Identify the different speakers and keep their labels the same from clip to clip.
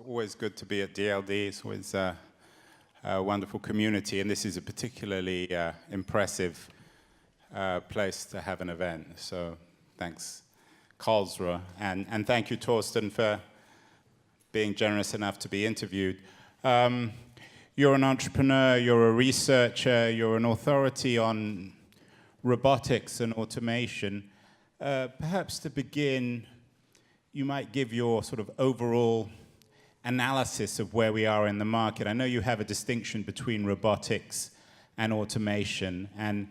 Speaker 1: Always good to be at DLD. It's always a wonderful community, and this is a particularly impressive place to have an event. So thanks, Karlsruhe, and thank you, Torsten, for being generous enough to be interviewed. You're an entrepreneur, you're a researcher, you're an authority on robotics and automation. Perhaps to begin, you might give your sort of overall analysis of where we are in the market. I know you have a distinction between robotics and automation, and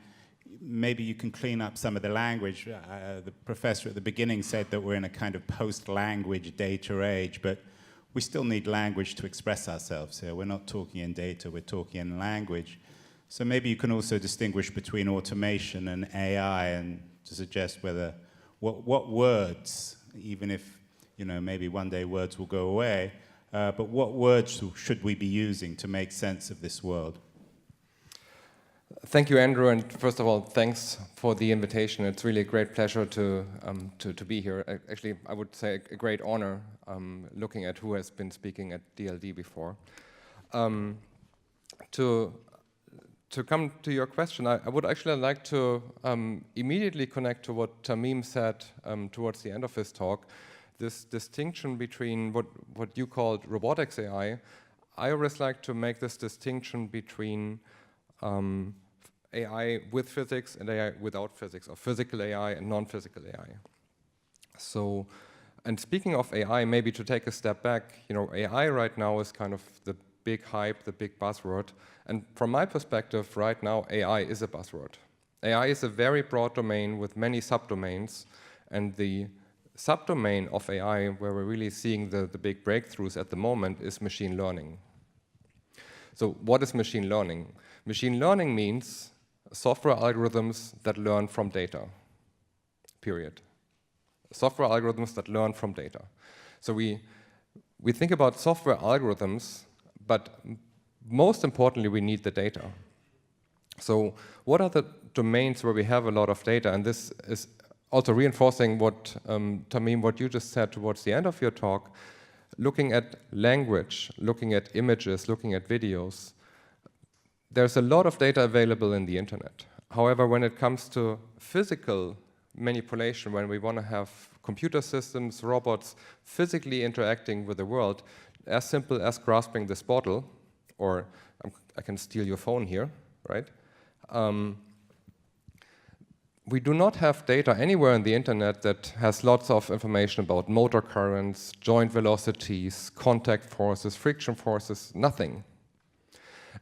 Speaker 1: maybe you can clean up some of the language. The professor at the beginning said that we're in a kind of post-language data age, but we still need language to express ourselves here. We're not talking in data, we're talking in language. So maybe you can also distinguish between automation and AI, and to suggest whether, what words, even if, you know, maybe one day words will go away, but what words should we be using to make sense of this world?
Speaker 2: Thank you, Andrew, and first of all, thanks for the invitation. It's really a great pleasure to be here. Actually, I would say a great honor, looking at who has been speaking at DLD before. To come to your question, I would actually like to immediately connect to what Tamim said towards the end of his talk. This distinction between what you called robotics AI, I always like to make this distinction between AI with physics and AI without physics, or physical AI and non-physical AI. So, and speaking of AI, maybe to take a step back, you know, AI right now is kind of the big hype, the big buzzword. And from my perspective, right now, AI is a buzzword. AI is a very broad domain with many subdomains, and the subdomain of AI, where we're really seeing the big breakthroughs at the moment, is machine learning. So what is machine learning? Machine learning means software algorithms that learn from data, period. Software algorithms that learn from data. So we think about software algorithms, but most importantly, we need the data. So what are the domains where we have a lot of data? And this is also reinforcing what, Tamim, what you just said towards the end of your talk, looking at language, looking at images, looking at videos. There's a lot of data available in the internet. However, when it comes to physical manipulation, when we want to have computer systems, robots, physically interacting with the world, as simple as grasping this bottle, or I can steal your phone here, right? We do not have data anywhere on the internet that has lots of information about motor currents, joint velocities, contact forces, friction forces, nothing.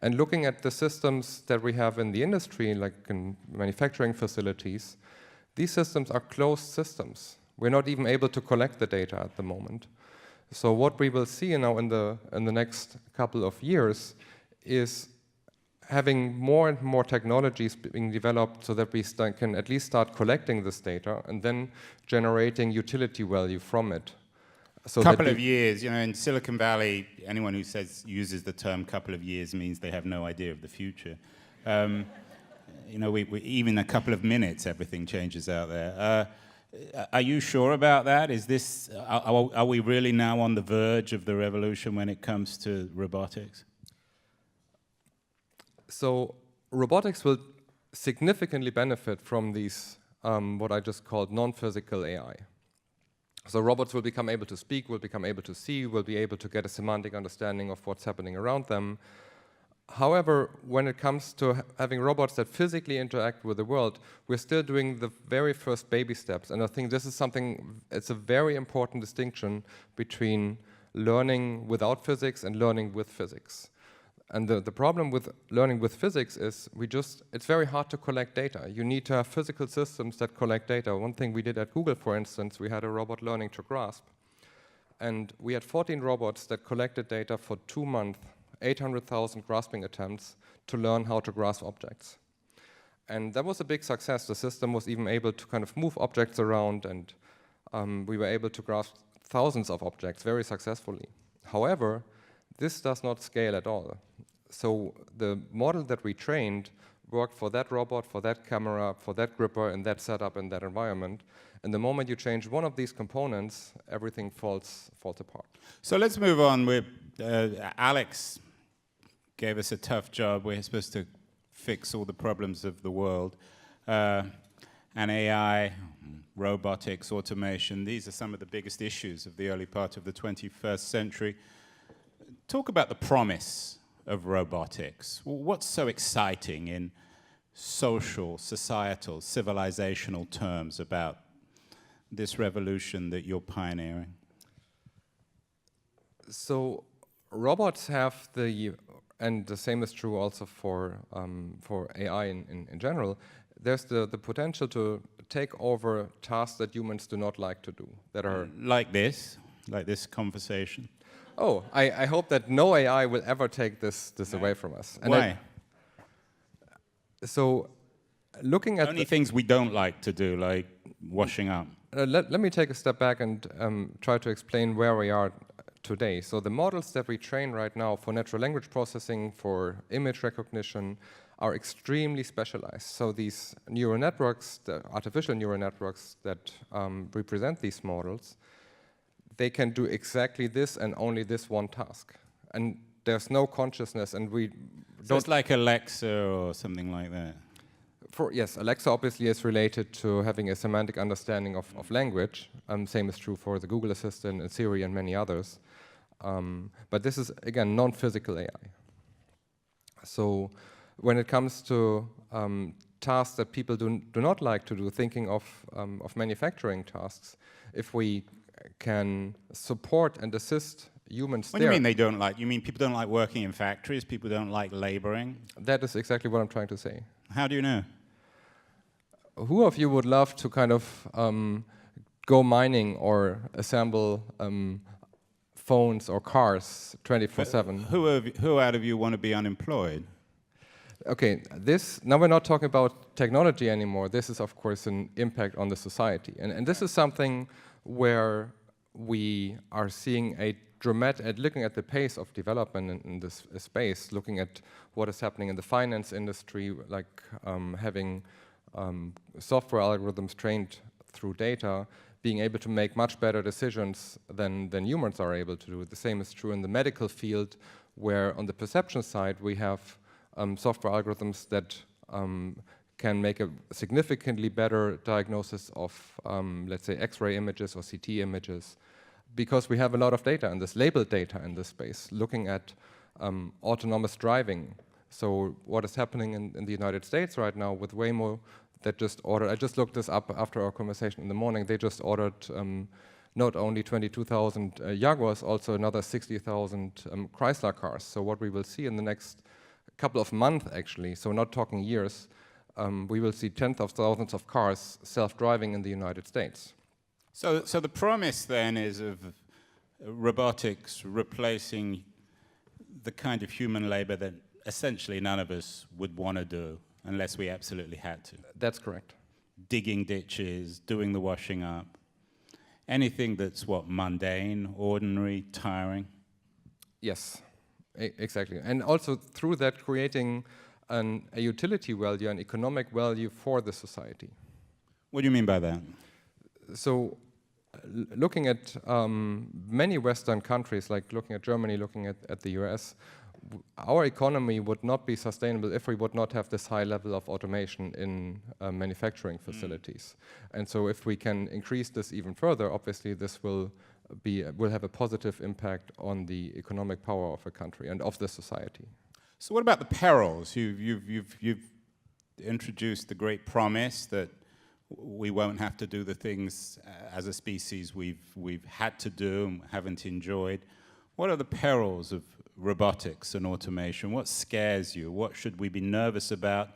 Speaker 2: And looking at the systems that we have in the industry, like in manufacturing facilities, these systems are closed systems. We're not even able to collect the data at the moment. So what we will see now in the next couple of years is having more and more technologies being developed so that we can at least start collecting this data and then generating utility value from it. So
Speaker 1: couple of years, you know, in Silicon Valley, anyone who uses the term couple of years means they have no idea of the future. You know, even a couple of minutes, everything changes out there. Are you sure about that? Is this, are we really now on the verge of the revolution when it comes to robotics?
Speaker 2: So robotics will significantly benefit from these, what I just called non-physical AI. So robots will become able to speak, will become able to see, will be able to get a semantic understanding of what's happening around them. However, when it comes to having robots that physically interact with the world, we're still doing the very first baby steps. And I think this is something, it's a very important distinction between learning without physics and learning with physics. And the problem with learning with physics is it's very hard to collect data. You need to have physical systems that collect data. One thing we did at Google, for instance, we had a robot learning to grasp. And we had 14 robots that collected data for 2 months, 800,000 grasping attempts to learn how to grasp objects. And that was a big success. The system was even able to kind of move objects around, and we were able to grasp thousands of objects very successfully. However, this does not scale at all. So the model that we trained work for that robot, for that camera, for that gripper, in that setup, in that environment. And the moment you change one of these components, everything falls apart.
Speaker 1: So let's move on. Alex gave us a tough job. We're supposed to fix all the problems of the world. And AI, robotics, automation, these are some of the biggest issues of the early part of the 21st century. Talk about the promise of robotics. What's so exciting in social, societal, civilizational terms about this revolution that you're pioneering?
Speaker 2: So robots have and the same is true also for AI in general, there's the potential to take over tasks that humans do not like to do, that are...
Speaker 1: Like this conversation.
Speaker 2: Oh, I hope that no AI will ever take this away from us. And
Speaker 1: why?
Speaker 2: So, looking at...
Speaker 1: Only things we don't like to do, like washing up.
Speaker 2: Let me take a step back and try to explain where we are today. So the models that we train right now for natural language processing, for image recognition, are extremely specialized. So these neural networks, the artificial neural networks that represent these models, they can do exactly this and only this one task. And there's no consciousness, and we don't...
Speaker 1: It's like Alexa or something like that.
Speaker 2: Yes, Alexa obviously is related to having a semantic understanding of language. Same is true for the Google Assistant and Siri and many others. But this is, again, non-physical AI. So when it comes to tasks that people do not like to do, thinking of manufacturing tasks, if we can support and assist humans
Speaker 1: What do you mean they don't like? You mean people don't like working in factories? People don't like laboring?
Speaker 2: That is exactly what I'm trying to say.
Speaker 1: How do you know?
Speaker 2: Who of you would love to kind of go mining or assemble phones or cars 24/7?
Speaker 1: Who out of you want to be unemployed?
Speaker 2: Okay, now we're not talking about technology anymore. This is, of course, an impact on the society. And this is something where we are seeing looking at the pace of development in this space, looking at what is happening in the finance industry, like having software algorithms trained through data, being able to make much better decisions than humans are able to do. The same is true in the medical field, where on the perception side we have software algorithms that can make a significantly better diagnosis of, let's say, X-ray images or CT images, because we have a lot of data in this, labeled data in this space, looking at autonomous driving. So what is happening in the United States right now with Waymo, that just ordered, I just looked this up after our conversation in the morning, they just ordered not only 22,000 Jaguars, also another 60,000 Chrysler cars. So what we will see in the next couple of months, actually, so not talking years, we will see tens of thousands of cars self-driving in the United States.
Speaker 1: So the promise then is of robotics replacing the kind of human labor that essentially none of us would want to do unless we absolutely had to.
Speaker 2: That's correct.
Speaker 1: Digging ditches, doing the washing up, anything that's mundane, ordinary, tiring.
Speaker 2: Yes, exactly. And also through that creating a utility value, an economic value for the society.
Speaker 1: What do you mean by that?
Speaker 2: So looking at many Western countries, like looking at Germany, looking at the US, our economy would not be sustainable if we would not have this high level of automation in manufacturing facilities. And so if we can increase this even further, obviously this will have a positive impact on the economic power of a country and of the society.
Speaker 1: So what about the perils? You've introduced the great promise that we won't have to do the things as a species we've had to do and haven't enjoyed. What are the perils of robotics and automation? What scares you? What should we be nervous about?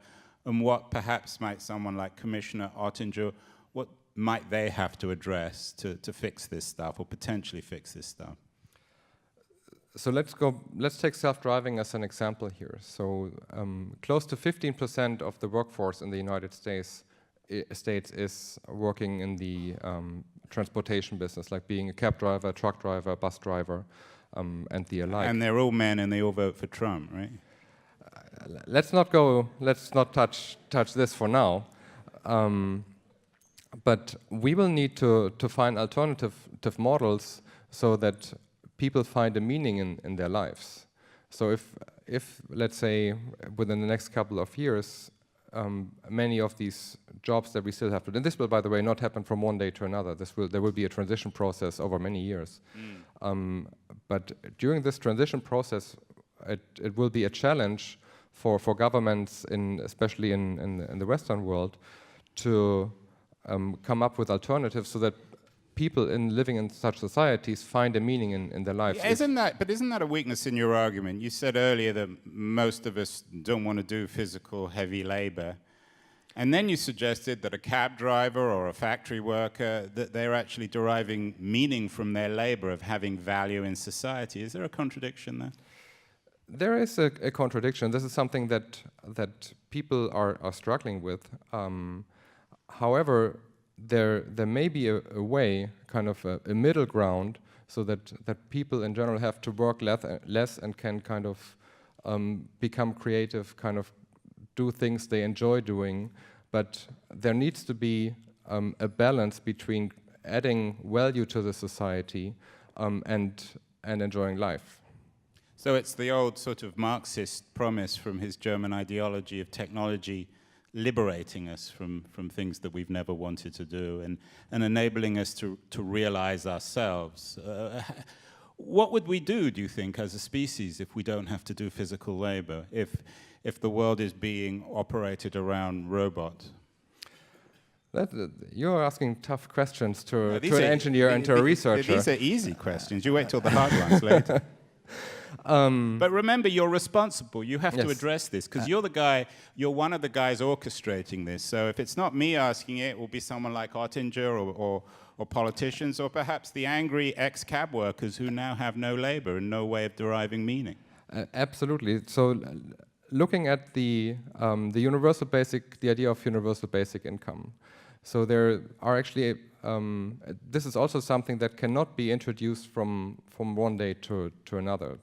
Speaker 1: And what perhaps might someone like Commissioner Oettinger, what might they have to address to fix this stuff or potentially fix this stuff?
Speaker 2: So let's take self-driving as an example here. So close to 15% of the workforce in the United States is working in the transportation business, like being a cab driver, truck driver, bus driver, and the alike.
Speaker 1: And they're all men and they all vote for Trump, right?
Speaker 2: let's not touch this for now. But we will need to find alternative models so that people find a meaning in their lives. So if let's say within the next couple of years, many of these jobs that we still have to, and this will, by the way, not happen from one day to another. There will be a transition process over many years. But during this transition process, it will be a challenge for governments, especially in the Western world, to come up with alternatives so that people living in such societies find a meaning in their lives.
Speaker 1: Yeah, isn't that a weakness in your argument? You said earlier that most of us don't want to do physical, heavy labor. And then you suggested that a cab driver or a factory worker, that they're actually deriving meaning from their labor of having value in society. Is there a contradiction there?
Speaker 2: There is a contradiction. This is something that people are struggling with. However, there may be a way, kind of a middle ground, so that people in general have to work less and can kind of become creative, kind of do things they enjoy doing. But there needs to be a balance between adding value to the society and enjoying life.
Speaker 1: So it's the old sort of Marxist promise from his German ideology of technology liberating us from things that we've never wanted to do and enabling us to realize ourselves. What would we do you think, as a species, if we don't have to do physical labor, if the world is being operated around robots?
Speaker 2: You're asking tough questions to an engineer and to a researcher.
Speaker 1: These are easy questions. You wait till the hard ones later. But remember, you're responsible. You have to address this, because you're one of the guys orchestrating this. So if it's not me asking it, it will be someone like Oettinger or politicians, or perhaps the angry ex-cab workers who now have no labor and no way of deriving meaning.
Speaker 2: Absolutely. So looking at the idea of universal basic income. So there are actually, this is also something that cannot be introduced from one day to another.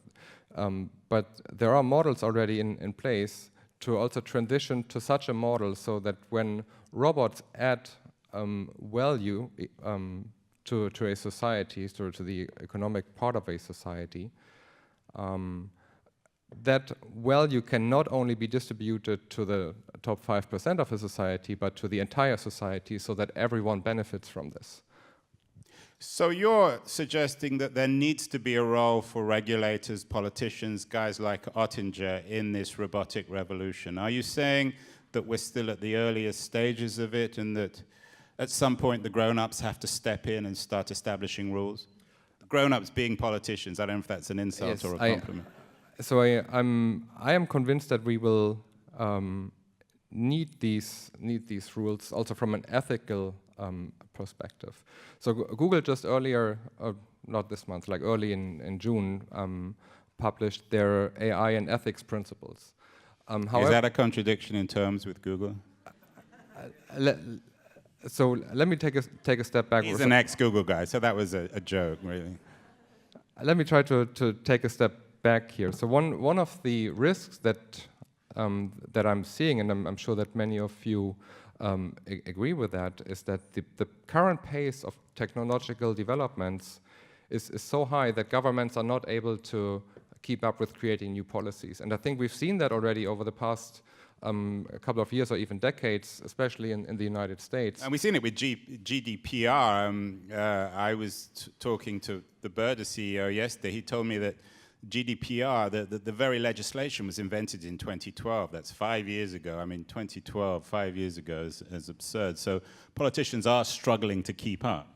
Speaker 2: But there are models already in place to also transition to such a model, so that when robots add value to a society, to the economic part of a society, that value can not only be distributed to the top 5% of a society, but to the entire society, so that everyone benefits from this.
Speaker 1: So you're suggesting that there needs to be a role for regulators, politicians, guys like Oettinger in this robotic revolution. Are you saying that we're still at the earliest stages of it, and that at some point the grown-ups have to step in and start establishing rules? Grown-ups being politicians, I don't know if that's an insult or a compliment.
Speaker 2: So I am convinced that we will need these rules also from an ethical perspective. So Google just earlier, not this month, like early in June, published their AI and ethics principles.
Speaker 1: Is that a contradiction in terms with Google?
Speaker 2: So let me take a step back. He's
Speaker 1: an ex-Google guy, so that was a joke, really.
Speaker 2: Let me try to take a step back here. So one of the risks that I'm seeing, and I'm sure that many of you agree with that, is that the current pace of technological developments is so high that governments are not able to keep up with creating new policies. And I think we've seen that already over the past a couple of years or even decades, especially in the United States.
Speaker 1: And we've seen it with GDPR. I was talking to the Burda CEO yesterday. He told me that GDPR, the very legislation, was invented in 2012. That's 5 years ago. I mean, 2012, 5 years ago, is absurd. So politicians are struggling to keep up.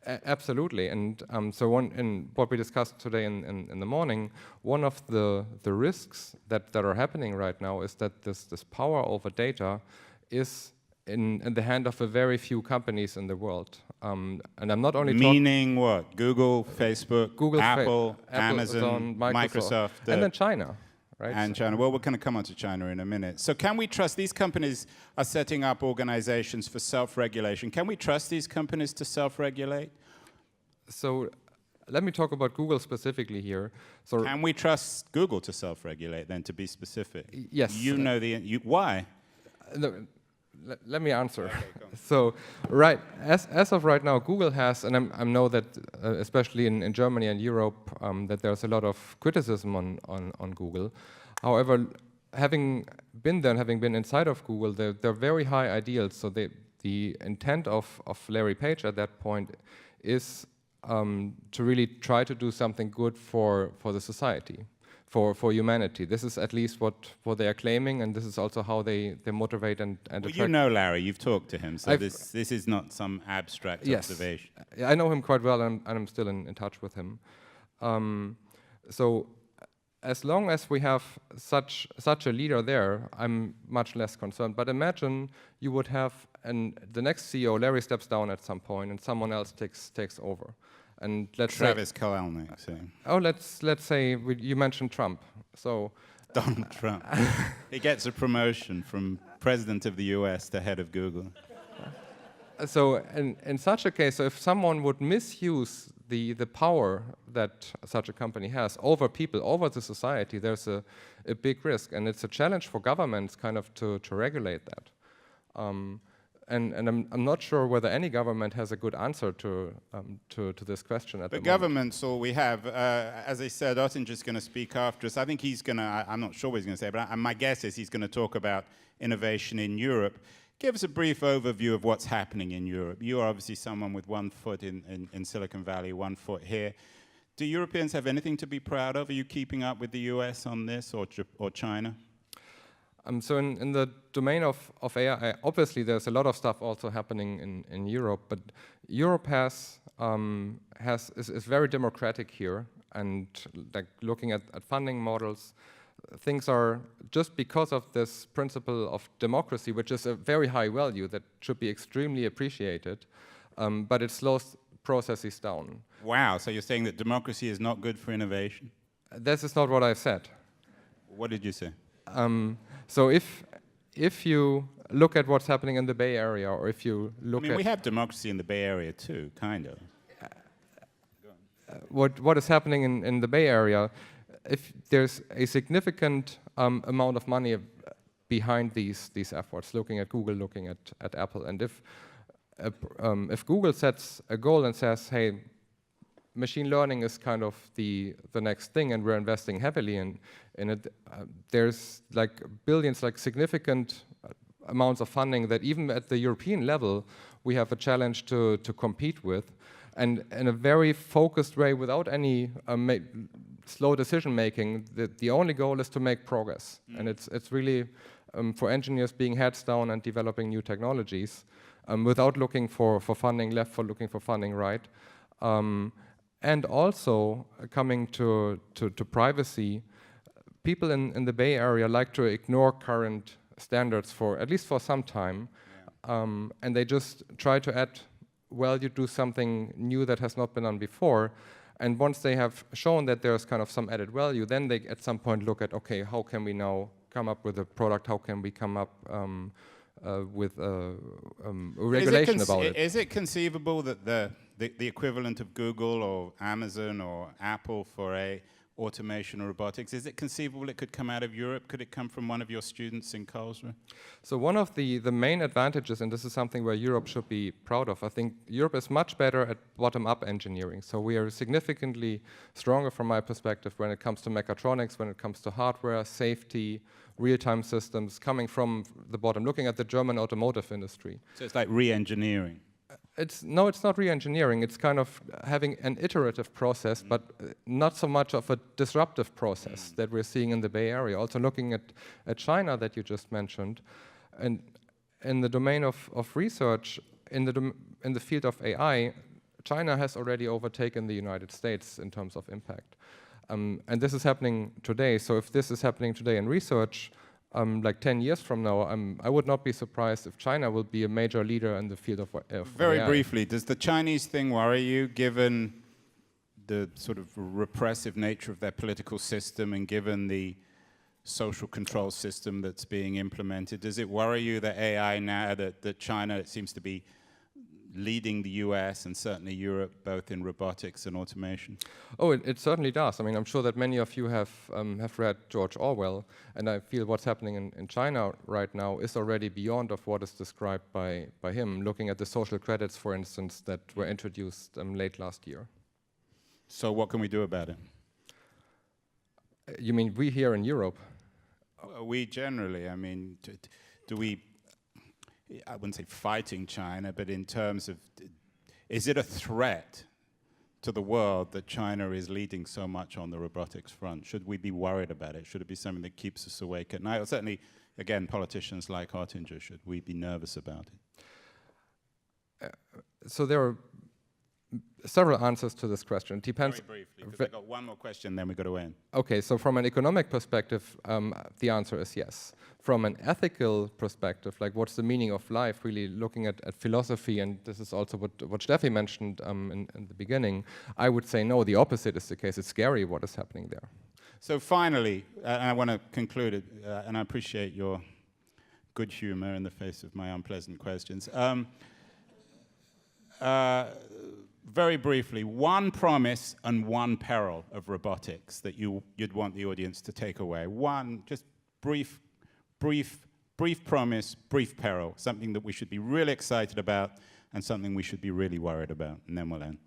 Speaker 2: Absolutely. And so in what we discussed today in the morning, one of the risks that are happening right now is that this power over data is in the hand of a very few companies in the world. And I'm not only
Speaker 1: meaning what? Google, Facebook, Google, Apple, Amazon, Microsoft.
Speaker 2: And then China, right?
Speaker 1: And China. Well, we're going to come on to China in a minute. So can we trust these companies are setting up organizations for self-regulation? Can we trust these companies to self-regulate?
Speaker 2: So let me talk about Google specifically here. So
Speaker 1: Can we trust Google to self-regulate then, to be specific?
Speaker 2: yes.
Speaker 1: You know why?
Speaker 2: No, let me answer.
Speaker 1: Okay, go on.
Speaker 2: So, right, as of right now, Google has, and I know that especially in Germany and Europe, that there's a lot of criticism on Google. However, having been there and having been inside of Google, they're very high ideals. So the intent of Larry Page at that point is to really try to do something good for the society, for humanity. This is at least what they are claiming, and this is also how they motivate and
Speaker 1: Well,
Speaker 2: attract.
Speaker 1: you know Larry, you've talked to him, so
Speaker 2: I've-
Speaker 1: this is not some abstract
Speaker 2: Yes.
Speaker 1: observation.
Speaker 2: I know him quite well, and I'm still in touch with him. So as long as we have such a leader there, I'm much less concerned. But imagine you would have, and the next CEO, Larry, steps down at some point, and someone else takes over. And let's
Speaker 1: Travis Kalanick, so
Speaker 2: let's say you mentioned Trump. So
Speaker 1: Donald Trump. He gets a promotion from president of the US to head of Google.
Speaker 2: So in such a case, so if someone would misuse the power that such a company has over people, over the society, there's a big risk, and it's a challenge for governments kind of to regulate that. And I'm not sure whether any government has a good answer to this question at the
Speaker 1: But
Speaker 2: moment.
Speaker 1: governments, all we have, as I said, Ottinger's going to speak after us. I think he's going to, I'm not sure what he's going to say, but my guess is he's going to talk about innovation in Europe. Give us a brief overview of what's happening in Europe. You are obviously someone with 1 foot in Silicon Valley, 1 foot here. Do Europeans have anything to be proud of? Are you keeping up with the US on this, or China?
Speaker 2: So in the domain of AI, obviously there's a lot of stuff also happening in Europe, but Europe is very democratic here, and like looking at funding models, things are, just because of this principle of democracy, which is a very high value that should be extremely appreciated, but it slows processes down.
Speaker 1: Wow, so you're saying that democracy is not good for innovation?
Speaker 2: This is not what I said.
Speaker 1: What did you say?
Speaker 2: So if you look at what's happening in the Bay Area, or if you look
Speaker 1: we have democracy in the Bay Area too, kind of.
Speaker 2: What is happening in the Bay Area, if there's a significant amount of money behind these efforts, looking at Google, looking at Apple, and if Google sets a goal and says, hey, machine learning is kind of the next thing, and we're investing heavily in it, there's like billions, like significant amounts of funding that even at the European level, we have a challenge to compete with, and in a very focused way, without any slow decision making. The only goal is to make progress, and it's really for engineers being heads down and developing new technologies, without looking for funding left, for looking for funding right. And also, coming to privacy, people in the Bay Area like to ignore current standards for at least for some time, and they just try to add value, do something new that has not been done before. And once they have shown that there's kind of some added value, then they at some point look at, okay, how can we now come up with a product? How can we come up with a regulation about it?
Speaker 1: Is it conceivable that the equivalent of Google or Amazon or Apple for automation or robotics, is it conceivable it could come out of Europe? Could it come from one of your students in Karlsruhe?
Speaker 2: So one of the main advantages, and this is something where Europe should be proud of, I think Europe is much better at bottom-up engineering. So we are significantly stronger from my perspective when it comes to mechatronics, when it comes to hardware, safety, real-time systems, coming from the bottom, looking at the German automotive industry.
Speaker 1: So it's like re-engineering.
Speaker 2: It's not re-engineering. It's kind of having an iterative process, but not so much of a disruptive process that we're seeing in the Bay Area. Also looking at China that you just mentioned, and in the domain of research, in the field of AI, China has already overtaken the United States in terms of impact. And this is happening today. So if this is happening today in research, like 10 years from now, I would not be surprised if China will be a major leader in the field of
Speaker 1: Very
Speaker 2: AI.
Speaker 1: briefly, does the Chinese thing worry you, given the sort of repressive nature of their political system and given the social control system that's being implemented? Does it worry you that AI now, that China seems to be leading the US and certainly Europe, both in robotics and automation?
Speaker 2: Oh, it certainly does. I mean, I'm sure that many of you have read George Orwell, and I feel what's happening in China right now is already beyond of what is described by him, looking at the social credits, for instance, that were introduced late last year.
Speaker 1: So what can we do about it?
Speaker 2: You mean we here in Europe?
Speaker 1: We generally, I mean, do we, I wouldn't say fighting China, but in terms of, is it a threat to the world that China is leading so much on the robotics front? Should we be worried about it? Should it be something that keeps us awake at night? Or certainly, again, politicians like Hartinger, should we be nervous about it?
Speaker 2: So there are several answers to this question. It depends.
Speaker 1: Very briefly, because I've got one more question, then we've got to end.
Speaker 2: Okay, so from an economic perspective, the answer is yes. From an ethical perspective, like what's the meaning of life, really looking at philosophy, and this is also what Steffi mentioned in the beginning, I would say no, the opposite is the case. It's scary what is happening there.
Speaker 1: So finally, and I want to conclude it, and I appreciate your good humor in the face of my unpleasant questions. Very briefly, one promise and one peril of robotics that you'd want the audience to take away. One, just brief promise, brief peril, something that we should be really excited about and something we should be really worried about, and then we'll end.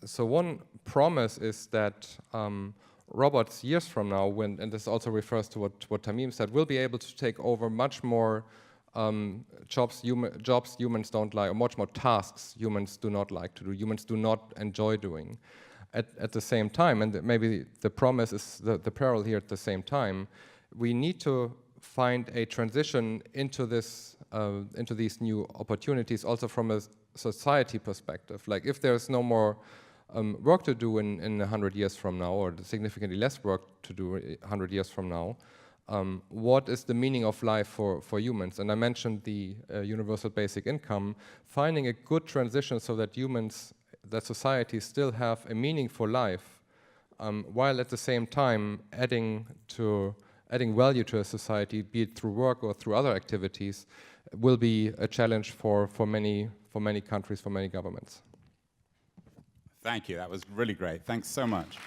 Speaker 2: So one promise is that robots years from now, and this also refers to what Tamim said, will be able to take over much more jobs humans don't like, or much more tasks humans do not like to do, humans do not enjoy doing. At the same time, and maybe the promise is the peril here at the same time, we need to find a transition into these new opportunities also from a society perspective. Like if there's no more work to do in 100 years from now, or significantly less work to do 100 years from now, what is the meaning of life for humans? And I mentioned the universal basic income, finding a good transition so that that societies still have a meaningful life, while at the same time adding value to a society, be it through work or through other activities, will be a challenge for many countries, for many governments.
Speaker 1: Thank you, that was really great. Thanks so much.